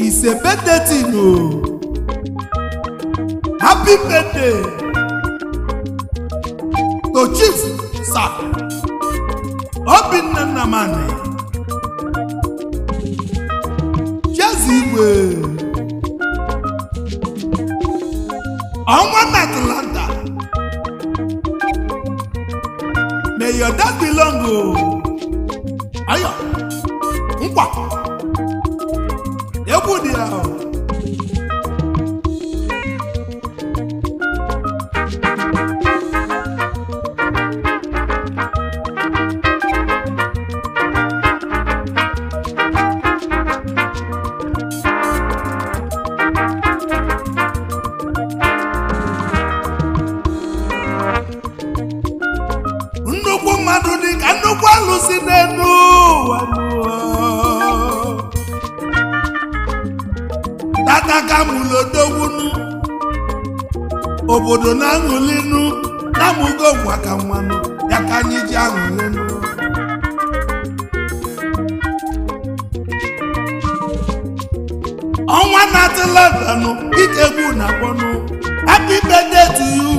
It's a birthday thing, oh. Happy birthday to Chief Sir Obinna Nnamani. Jazzy ONWA Atlanta. May your dad belong, oh. Ayo, nkwa. Ebudi ahụ. Nnukwu mmadụ dị ka nnukwu alụsị n'elu ụwa. Tata mulodowunu obodo na aṅụlinu na mugo gwaka nwanụ ya ka anyị ji aṅụlinu. ONWA Atlanta ike egwu na akpọnụ. Happy birthday to you.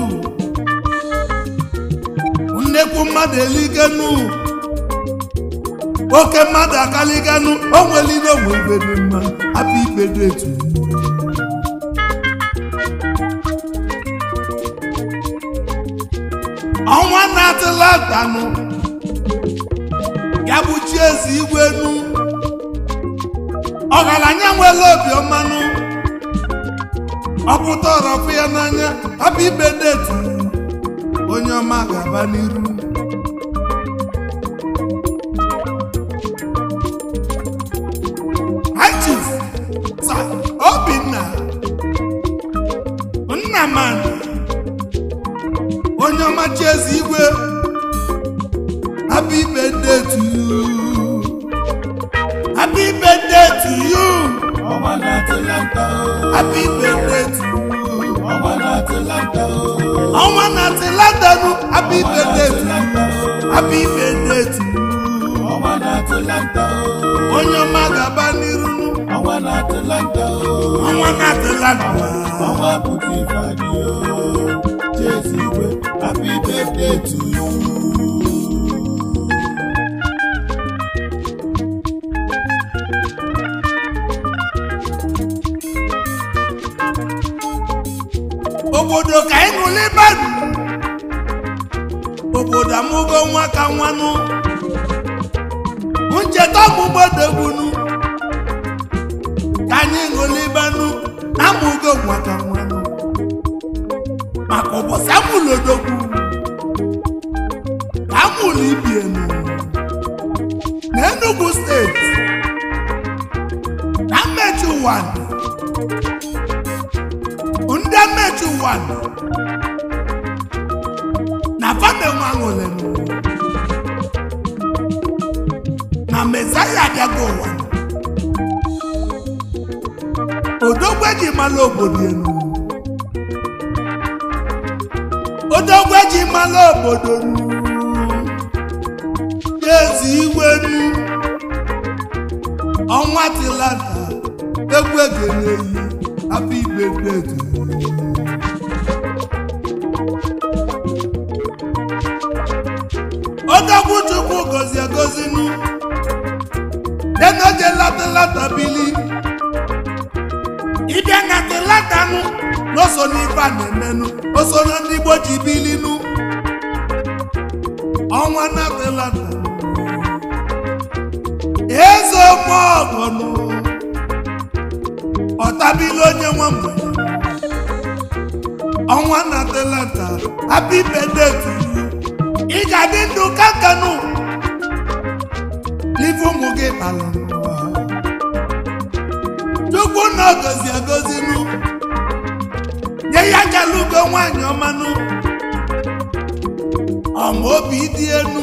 Nnekwu mmadụ eliganu oke mmadụ akaliganu onwelino onwe ibe dị mma. Happy birthday to you. ONWA Atlanta ya bụ chi ezi igwe nu ọgaranya nwere obi ọmanụ ọpụta ọrọfụ ya n'anya. Happy birthday to you. Onye ọma ga-aba n'iru. Chief Sir Obinna Nnamani onye ọma chi ezi igwe. Happy birthday to you. Happy birthday to you. ONWA Atlanta. Happy birthday to you. ONWA Atlanta. ONWA Atlanta. Happy birthday to you. Happy birthday to you. ONWA Atlanta. Onye ọma ga-aba n'iru. ONWA Atlanta. ONWA Atlanta. ONWA Putifadi. Jazzy, happy birthday to you. Obodo ka ịṅụli badu. Obodo amụgo nwa ka nwanụ. Ncheta ọgbụgbọ degbunu. Ka anyị ṅụli banu na amụgo nwa ka nwanụ. Maka ụbọchị amụlụ odogwu. Amụlụ ibienu. Na Enugu steeti. Na mmechi ụwa. Ndị mmechi ụwa na fame nwa aṅụlenu na Mesaya abịago ụwa. Odogwu eji mala obodo enu. Odogwu eji mala obodo nu. Ezi igwe nu. ONWA Atlanta egwu egene yi. Happy birthday to you. Odogwu Chukwu gozi egozi nu. Denoje lata bili. Ịbịa na Atlanta nu n'oso n'ife a na-emenu. Oso na ndị Igbo ji bili nu. ONWA Atlanta. Eze ọmọgọ nu. ụtabili onye nwa mgbe ọnwa na Atlanta happy birthday to you ị ga-adị ndụ ka nkanụ n'ife ụmụ gị kpalụ Chukwu na ogozi agozinu nye ya jalugo nwanyị ọmanụ ọma obi dị enu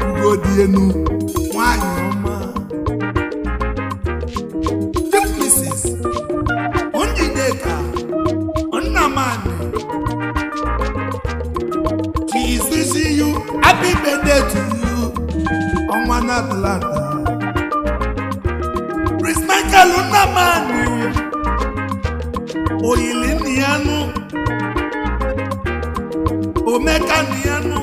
ugo dị enu nwanyị ọma Chief Mrs. Obinna Nnamani she is wishing you happy birthday to you ọnwa na Atlanta Prince Michael Nnamani oyili niyanu omeka niyanu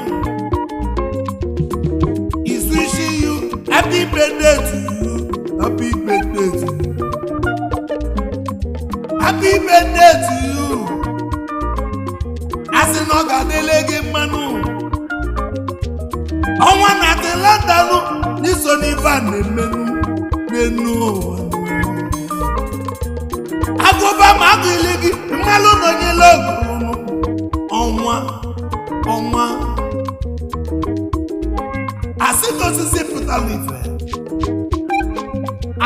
is wishing you happy birthday to you happy birthday to you happy birthday to you asị na ọ ga-adịle gị mmanụ ọnwa na Atlanta n'iso n'ife a na-emenu n'enu ụwa agụba ma agụili gị mmalụ nọnyela ọnwa asị ka osisi pụtara ife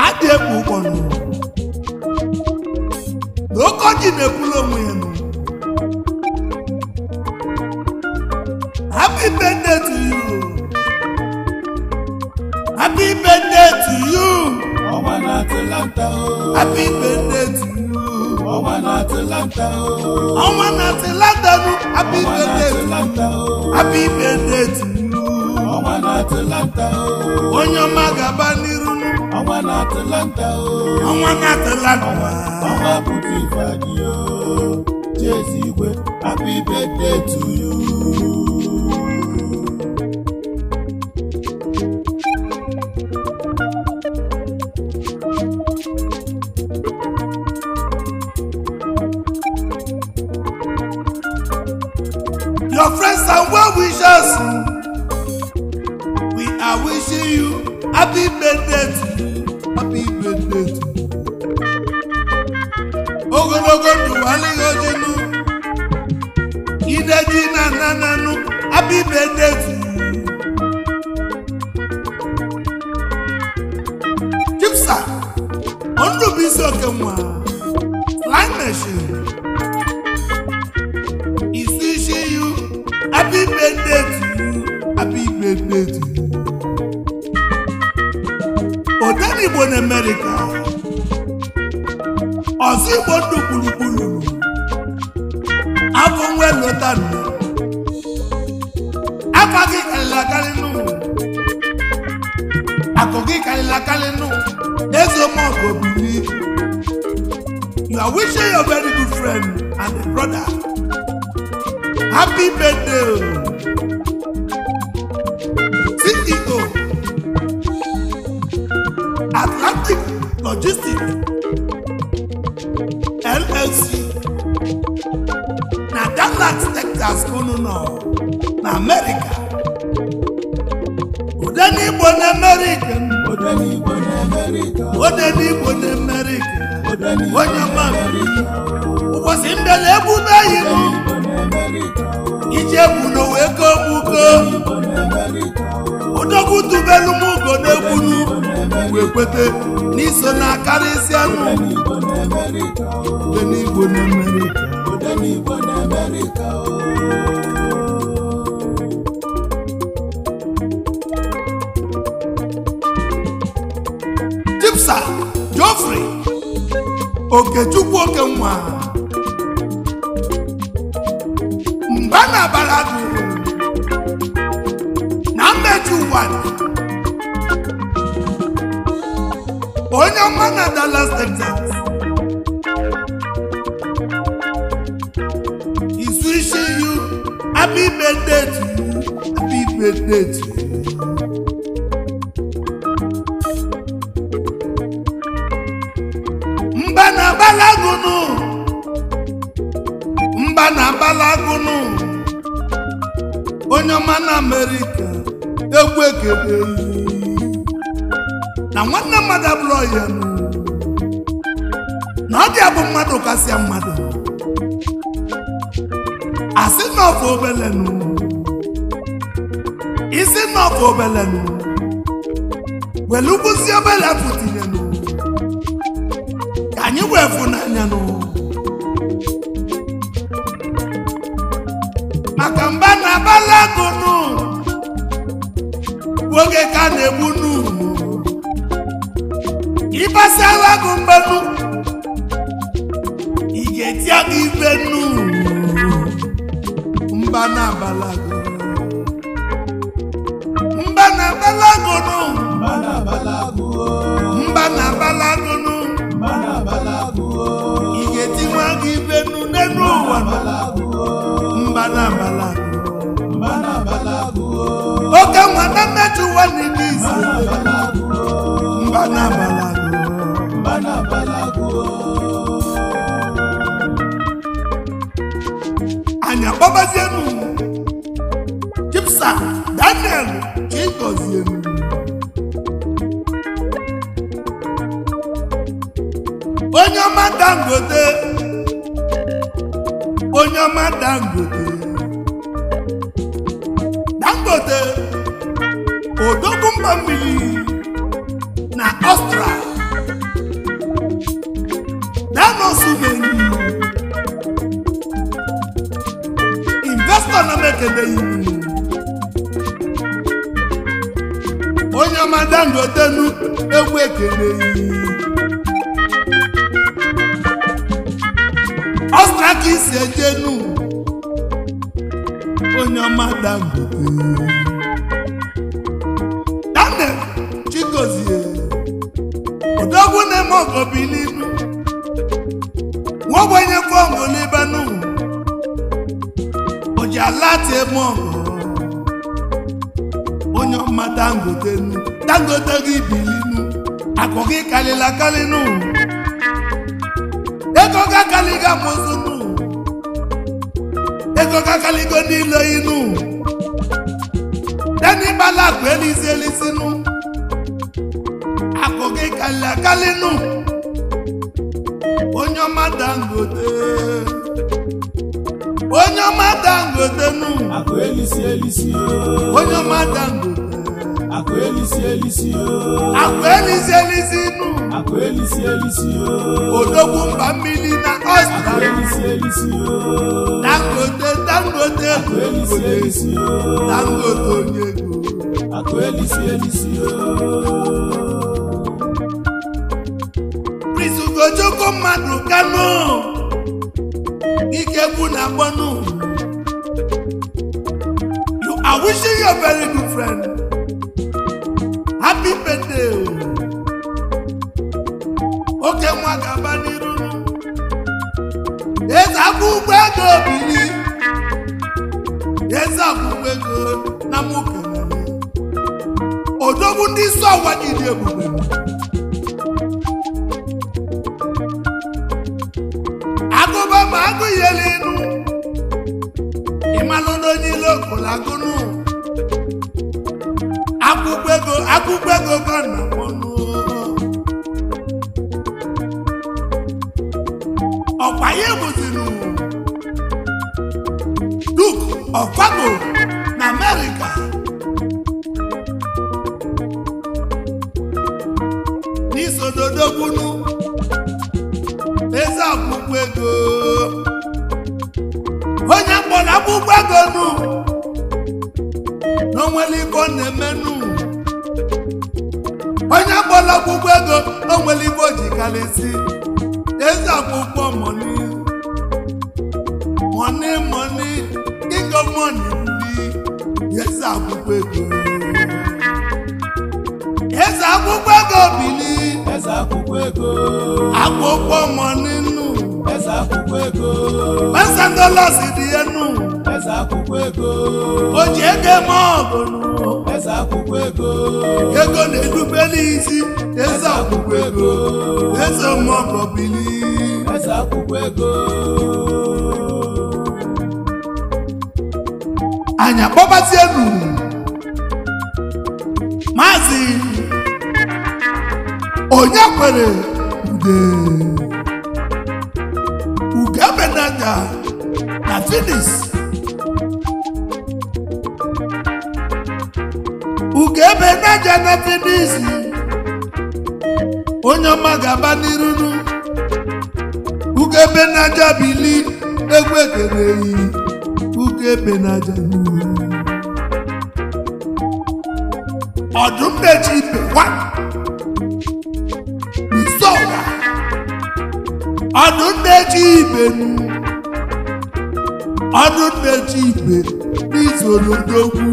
adị ekpu ụkpọnụ na oke ọjị na-ekwulu onwe ya nụ happy birthday to you happy birthday to you ọnwa na Atlanta happy birthday to you ọnwa na Atlanta ọnwa na Atlanta happy birthday to you happy birthday to you ọnwa na Atlanta onye ọma ga-aba n'iru ọnwa na Atlanta ọnwa na Atlanta ọnwa pụta ife adị Jezi igwe happy birthday to you your friends and well wishers we are wishing you happy birthday to you happy birthday to you ogologo ndụ waligo jinu ideji na nananu happy birthday to you Chipsa Ondubisi Okemwa Flying Machine is wishing you happy birthday to you happy birthday to you Odeni Igbo na America ọzọ Igbo ndụ gburugburu afọ nwe lọtanụ afọ gị karịrị akarị nụ akụ gị karịrị akarị nụ ezomọgụ obiri you are wishing your very good friend and a brother happy birthday CEO Atlantic Logistics LLC na Dallas, Texas kunu nọ na America Odeni Igbo na America Odeni Igbo na America Odeni Igbo na America Odeni Igbo onye na mma America ụbọchị mbele ebube yinu Igbo na America ije egwu na wee ka ogbuko Igbo na America odogwu tubelu m ugo n'egbunu wee kwete n'iso na karịsịa nụ Igbo na America Odeni Igbo na America Odeni Igbo na America Chipsa Geoffrey Okechukwu Okenwa mba na baradu na mmeju ụwa onye ọma na Dallas, Texas is wishing you happy birthday to you happy birthday to you mba na balagunu onye ọma na America egwu ekele na nwanne mmadụ abụrụ ya na ọ dị abụ mmadụ kasịa mmadụ asị na ọfụ obelenu isi na ọfụ obelenu welu kwụsị obele pụtinyenu ka anyị wee fụ n'anya nụ maka mba na balagunu oge ka na-egbunu ịbasị alagu mbenu ị ga-eti aga ibenu mba na balagu mba na balagunu mba na balagunu ị ga-eti nwa aga ibenu n'elu ụwa mba na balagu oke nwata mmechu ụwa n'ime isi mba na balagu anyị akpọbazienu Chipsa Daniel Chigozienu onye ọma Dangote onye ọma Dangote odogwu mba mmiri na Ọstra danosubeni investọ na mekedeghị onye ọma Dangote nu egwu ekeneghị Ọstra ka isi ejenu onye ọma Dangote Daniel Chigozie odogwu na-eme ọgọbilinu nwogbenye fọngolibanu oji alati eme ọgọ onye ọma Dangote nu Dangote gị bilinu akụ gị kalila kalinu ego ga kaliga mozunu ego ga kaligo n'ilo inu deni bala akụ elisinu akụ gị kalila kalinu onye ọma Dangote onye ọma Dangote nu akụ elisi onye ọma Dangote akụ elisi akụ elisi nu akụ elisi odogwu mba mmiri na Ọstra Dangote akụ elisi Dangote onye ego akụ elisi Prisugochukwu mmadụ Kanu ike bụ na gbanu you are wishing your very good friend happy birthday oke nwa gaba n'iru eze akwụkwọ ego biri eze akwụkwọ ego na mụkenere odogwu ndị isi ọwa jide ebube agụba ma agụ yeli inu ịmalụ n'onye ile okolagụnụ akwụkwọ ego ka na mọnụ ọkwa ya bụzinu Duke of Fago na America n'isododogwunu eze akwụkwọ ego onye mkpọrọ akwụkwọ ego nu n'onwere ibe ọ na-emenu onye mkpọrọ akwụkwọ ego onwere ibe o ji kalịsị eze akwụkwọ money king of money ndị eze akwụkwọ ego bili akwụkwọ money nu $1,000 dị enu o ji ego eme ọgụ ego na-edubeli isi eze akwụkwọ ego eze mmọgọ bili anyị akpọbazienu Maazị onye kwere ude naja na Phoenix ugebe naja na Phoenix onye ọma ga-aba n'irunu ugebe naja bili egwu ekereghị ugebe naja ọdụm na-eji ibe kwa n'isọga ọdụm na-eji ibe ọdụm na-eji ibe n'izolodogwu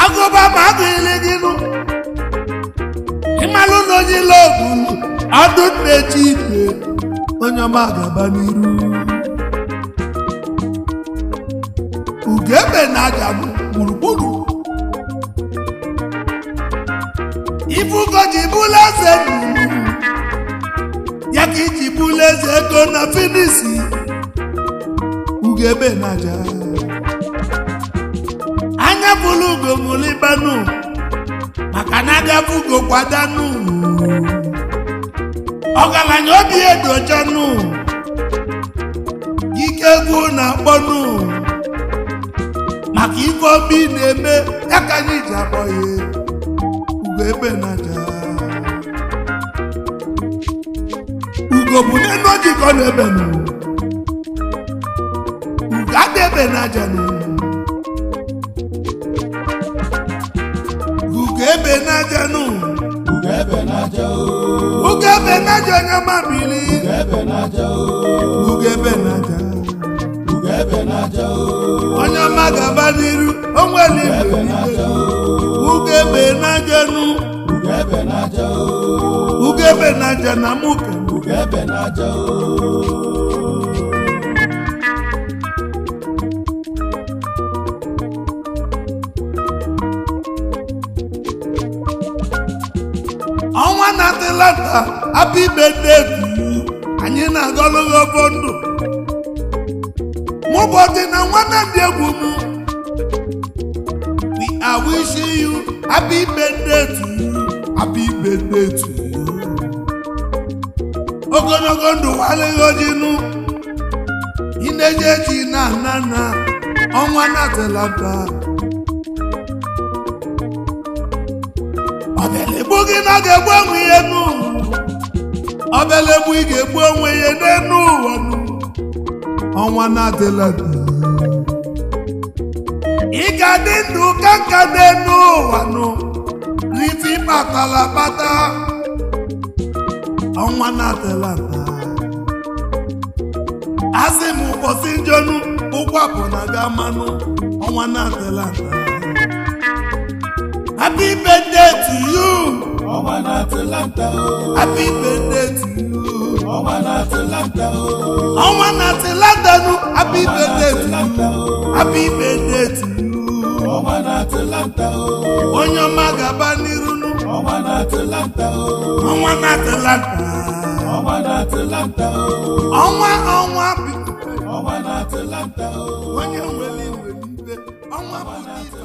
agụba ma agụghịlị gị nụ ịmalụ na onye ile ogwu ọdụm na-eji ibe onye ọma ga-aba n'iru ugebe na-aja gburugburu ifugo ji bụla eze ya ka iji bụla eze ego na Phoenix ugebe na-aja anya bụlụ ugo mụlibanu maka na agafe ugo kwadanu ọgaranya obi edochanụ ike egwu na-akpọnụ maka ife obi na-eme ya ka anyị ji akpọ ya ugebe na-aja ugo bụ n'elu ojikọ na-ebe nụ ugo adebe na-aja nụ ugebe na-aja nụ ugebe na-aja onye ọma bili ugebe na-aja onye ọma ga-aba n'iru onwere igwe ugebe na-aja nụ ugebe na-aja na muke ọnwa na Atlanta happy birthday to you anyị na-agọlụghị ọbọ ndụ mụbọdị na nwanne ndị egwu m we are wishing you happy birthday to you happy birthday to you ogologo ndụ walịghị ojinu ineje ji na ọnwa na Atlanta ọbẹ̀lẹ̀gbú gị na ga-egbu onwe ya nụ ọbẹ̀lẹ̀gbú ị ga-egbu onwe ya n'enu ụwa nụ ọnwa na-adịla ị ga-adị ndụ ka nka n'enu ụwa nụ n'ife ịkpatala kpata ọnwa na-adịla asị m ụbọchị njọnụ ụkwapụ na ga manụ ọnwa na-adịla happy birthday to you. Ọnwa na Atlanta. Happy birthday to you. Ọnwa na Atlanta. Ọnwa na Atlanta nu. Happy birthday to you. Happy birthday to you. Ọnwa na Atlanta. Onye ọma ga-aba n'iru nu. Ọnwa na Atlanta. Ọnwa na Atlanta. Ọnwa na Atlanta. Ọnwa. Ọnwa na Atlanta. Onye nwere iwe n'ibe. Ọnwa bụ ife.